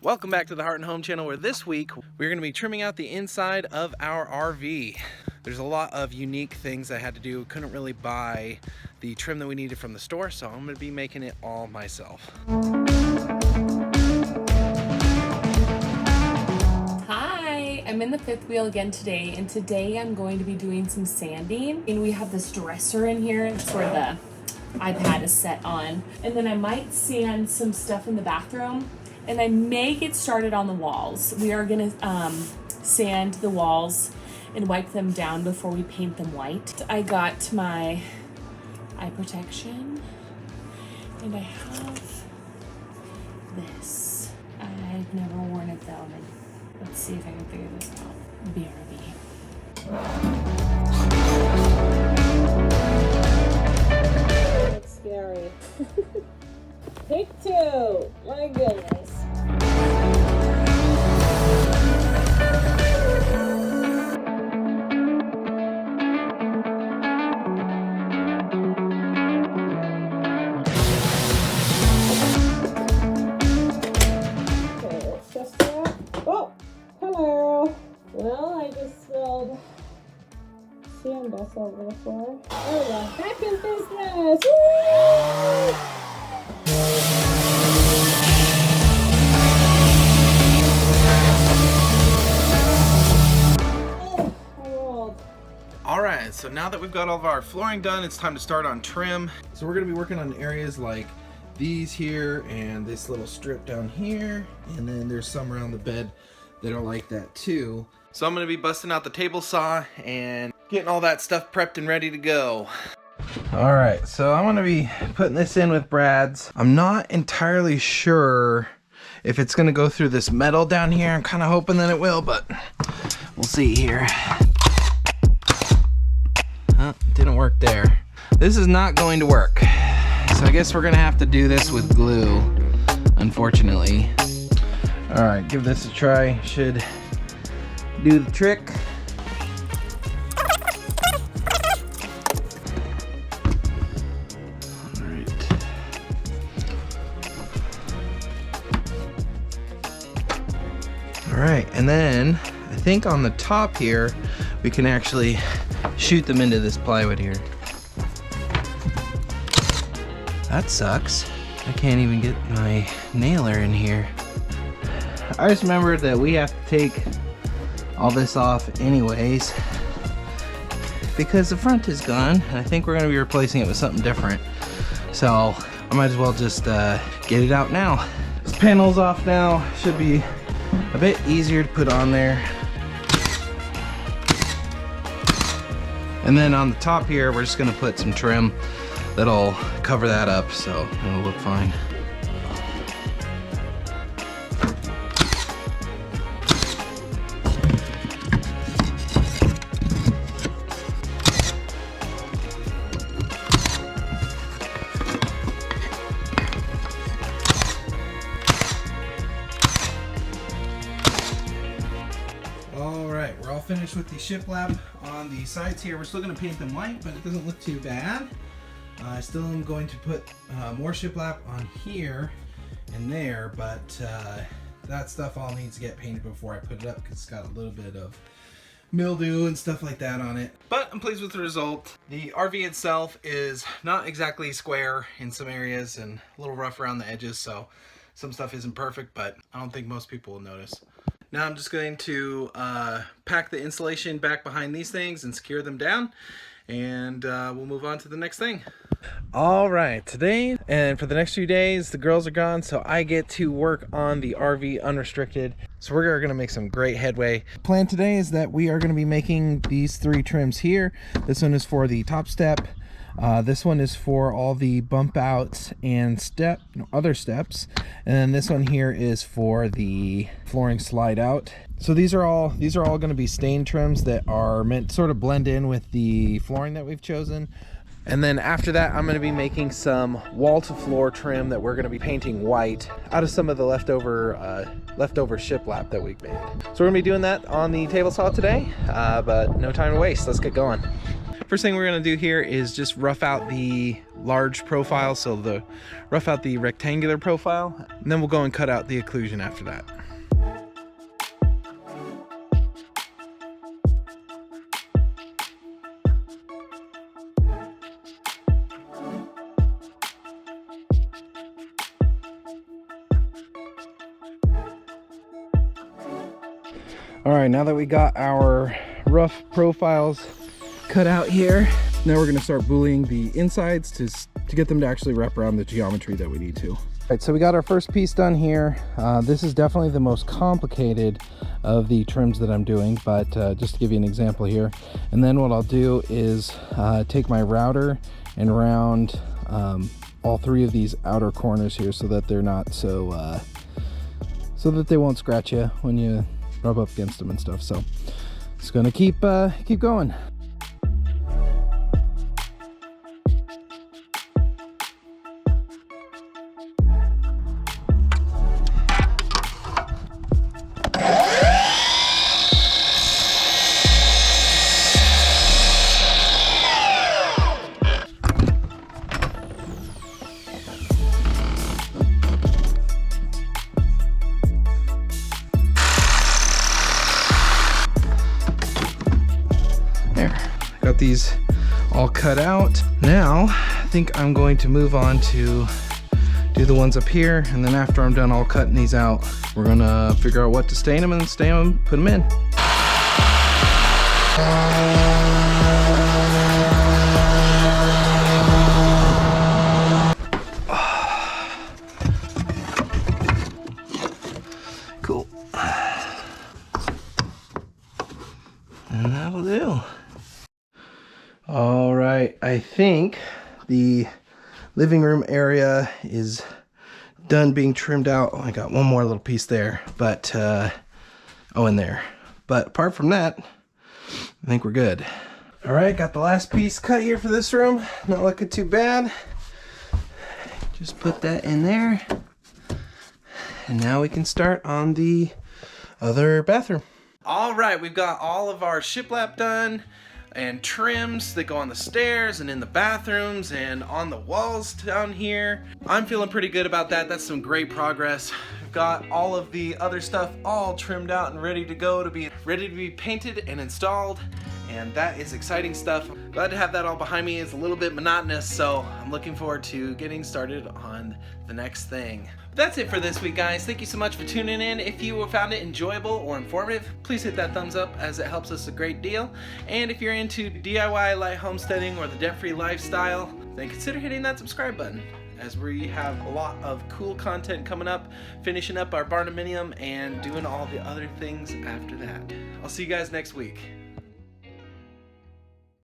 Welcome back to the Heart and Home channel, where this week we're going to be trimming out the inside of our RV. There's a lot of unique things I had to do. Couldn't really buy the trim that we needed from the store, so I'm going to be making it all myself. Hi, I'm in the fifth wheel again today, and today I'm going to be doing some sanding. And we have this dresser in here, and it's where the iPad is set on. And then I might sand some stuff in the bathroom. And I may get started on the walls. We are gonna sand the walls and wipe them down before we paint them white. I got my eye protection, and I have this. I've never worn it though. Let's see if I can figure this out. BRB. That's scary. Take two. My goodness. Sand us over the floor. There we go. Back in business. Woo! Alright, so now that we've got all of our flooring done, it's time to start on trim. So we're going to be working on areas like these here and this little strip down here, and then there's some around the bed that are like that too. So I'm going to be busting out the table saw and getting all that stuff prepped and ready to go. Alright, so I'm going to be putting this in with Brad's. I'm not entirely sure if it's going to go through this metal down here. I'm kind of hoping that it will, but we'll see here. Didn't work there. This is not going to work. So I guess we're going to have to do this with glue, unfortunately. Alright, give this a try. Should do the trick. Alright, and then I think on the top here we can actually shoot them into this plywood here. That sucks. I can't even get my nailer in here. I just remembered that we have to take all this off anyways because the front is gone, and I think we're going to be replacing it with something different. So I might as well just get it out now. This panel's off now. Should be a bit easier to put on there. And then on the top here, we're just gonna put some trim that'll cover that up, so it'll look fine. Alright, we're all finished with the shiplap on the sides here. We're still going to paint them white, but it doesn't look too bad. I still am going to put more shiplap on here and there, but that stuff all needs to get painted before I put it up because it's got a little bit of mildew and stuff like that on it. But I'm pleased with the result. The RV itself is not exactly square in some areas and a little rough around the edges, so some stuff isn't perfect, but I don't think most people will notice. Now I'm just going to pack the insulation back behind these things and secure them down, and we'll move on to the next thing. All right, today and for the next few days the girls are gone, so I get to work on the RV unrestricted. So we're going to make some great headway. Plan today is that we are going to be making these three trims here. This one is for the top step. This one is for all the bump outs and other steps, and then this one here is for the flooring slide out. So these are all going to be stain trims that are meant to sort of blend in with the flooring that we've chosen. And then after that, I'm going to be making some wall to floor trim that we're going to be painting white out of some of the leftover shiplap that we've made. So we're going to be doing that on the table saw today, but no time to waste. Let's get going. First thing we're gonna do here is just rough out the large profile, so rough out the rectangular profile, and then we'll go and cut out the occlusion after that. All right, now that we got our rough profiles cut out here, now we're gonna start booleaning the insides to get them to actually wrap around the geometry that we need to. All right, so we got our first piece done here. This is definitely the most complicated of the trims that I'm doing, but just to give you an example here. And then what I'll do is take my router and round all three of these outer corners here so that they're not so that they won't scratch you when you rub up against them and stuff. So it's gonna keep going. Got these all cut out. Now I think I'm going to move on to do the ones up here, and then after I'm done all cutting these out, we're gonna figure out what to stain them and stain them, put them in. Cool. And that'll do. All right, I think the living room area is done being trimmed out. Oh, I got one more little piece there, but in there. But apart from that, I think we're good. All right, got the last piece cut here for this room. Not looking too bad. Just put that in there. And now we can start on the other bathroom. All right, we've got all of our shiplap done, and trims that go on the stairs and in the bathrooms and on the walls down here. I'm feeling pretty good about that. That's some great progress. We've got all of the other stuff all trimmed out and ready to go, to be ready to be painted and installed, and that is exciting stuff. Glad to have that all behind me. It's a little bit monotonous, so I'm looking forward to getting started on the next thing. That's it for this week, guys. Thank you so much for tuning in. If you found it enjoyable or informative, please hit that thumbs up, as it helps us a great deal. And if you're into DIY light homesteading or the debt-free lifestyle, then consider hitting that subscribe button, as we have a lot of cool content coming up, finishing up our barndominium and doing all the other things after that. I'll see you guys next week.